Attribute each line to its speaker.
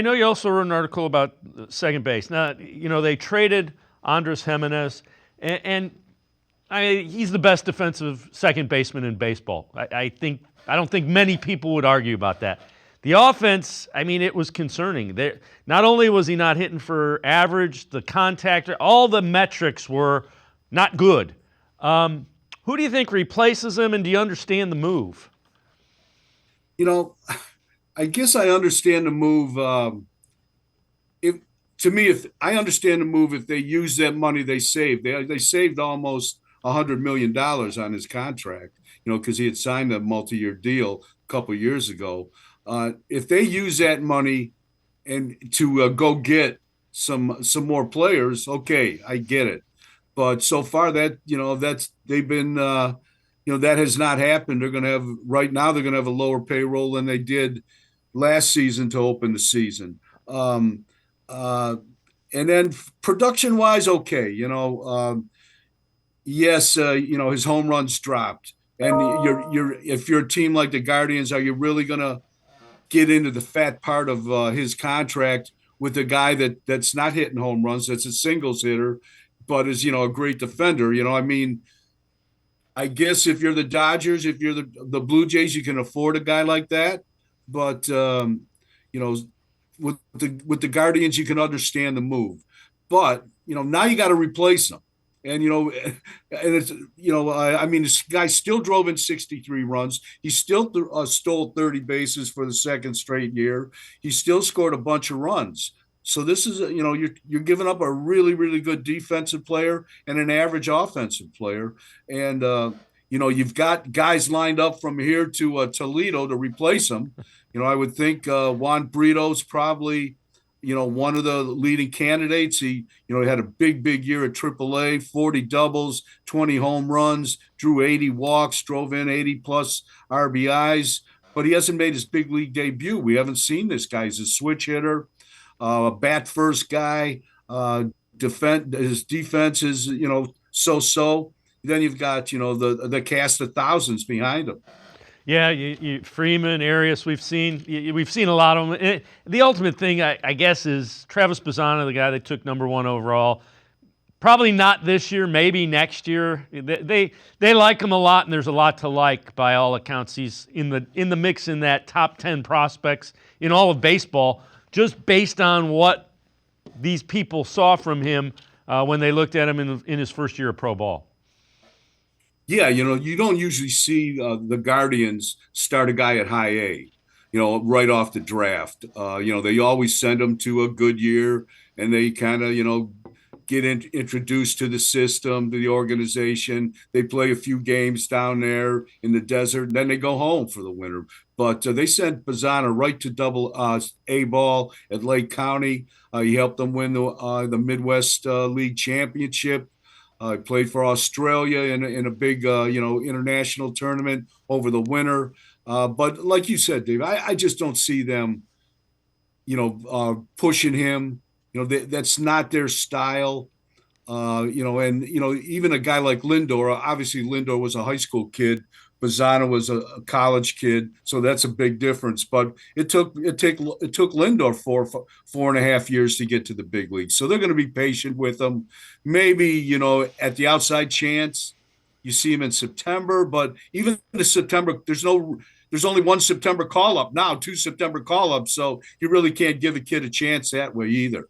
Speaker 1: I know you also wrote an article about second base. Now, they traded Andres Gimenez, and he's the best defensive second baseman in baseball. I don't think many people would argue about that. The offense, it was concerning. Not only was he not hitting for average, the contact, all the metrics were not good. Who do you think replaces him, and do you understand the move?
Speaker 2: You know, I guess I understand the move. If to me, if I understand the move, if they use that money they saved, they saved almost $100 million on his contract. Because he had signed a multi-year deal a couple of years ago. If they use that money and to go get some more players, okay, I get it. But so far that that's they've been that has not happened. They're going to have right now they're going to have a lower payroll than they did last season to open the season. Uh, and then production wise, okay, yes, his home runs dropped, and you're if you're a team like the Guardians, are you really going to get into the fat part of his contract with a guy that's not hitting home runs, that's a singles hitter, but is a great defender? I guess if you're the Dodgers, if you're the Blue Jays, you can afford a guy like that. But you know, with the Guardians, you can understand the move. But now you got to replace them, and and it's this guy still drove in 63 runs. He still stole 30 bases for the second straight year. He still scored a bunch of runs. So this is you're giving up a really really good defensive player and an average offensive player, and you've got guys lined up from here to Toledo to replace him. I would think Juan Brito's probably one of the leading candidates. He had a big year at AAA, 40 doubles, 20 home runs, drew 80 walks, drove in 80 plus RBIs, but he hasn't made his big league debut. We haven't seen this guy. He's a switch hitter, a bat first guy. His defense is so. Then you've got the cast of thousands behind him.
Speaker 1: Yeah, Freeman, Arias, we've seen a lot of them. The ultimate thing, I guess, is Travis Bazzana, the guy they took number one overall. Probably not this year, maybe next year. They like him a lot, and there's a lot to like by all accounts. He's in the mix in that top 10 prospects in all of baseball, just based on what these people saw from him when they looked at him in his first year of pro ball.
Speaker 2: Yeah, you don't usually see the Guardians start a guy at high A, right off the draft. They always send them to a good year, and they kind of, get introduced to the system, to the organization. They play a few games down there in the desert, and then they go home for the winter. But they sent Bazzana right to double A ball at Lake County. He helped them win the Midwest League Championship. He played for Australia in a big, international tournament over the winter. But like you said, Dave, I just don't see them, pushing him. That's not their style. And even a guy like Lindor. Obviously, Lindor was a high school kid. Bazzana was a college kid, so that's a big difference. But it took Lindor four and a half years to get to the big leagues. So they're going to be patient with him. Maybe at the outside chance, you see him in September. But even in September, there's only one September call up now, two September call ups. So you really can't give a kid a chance that way either.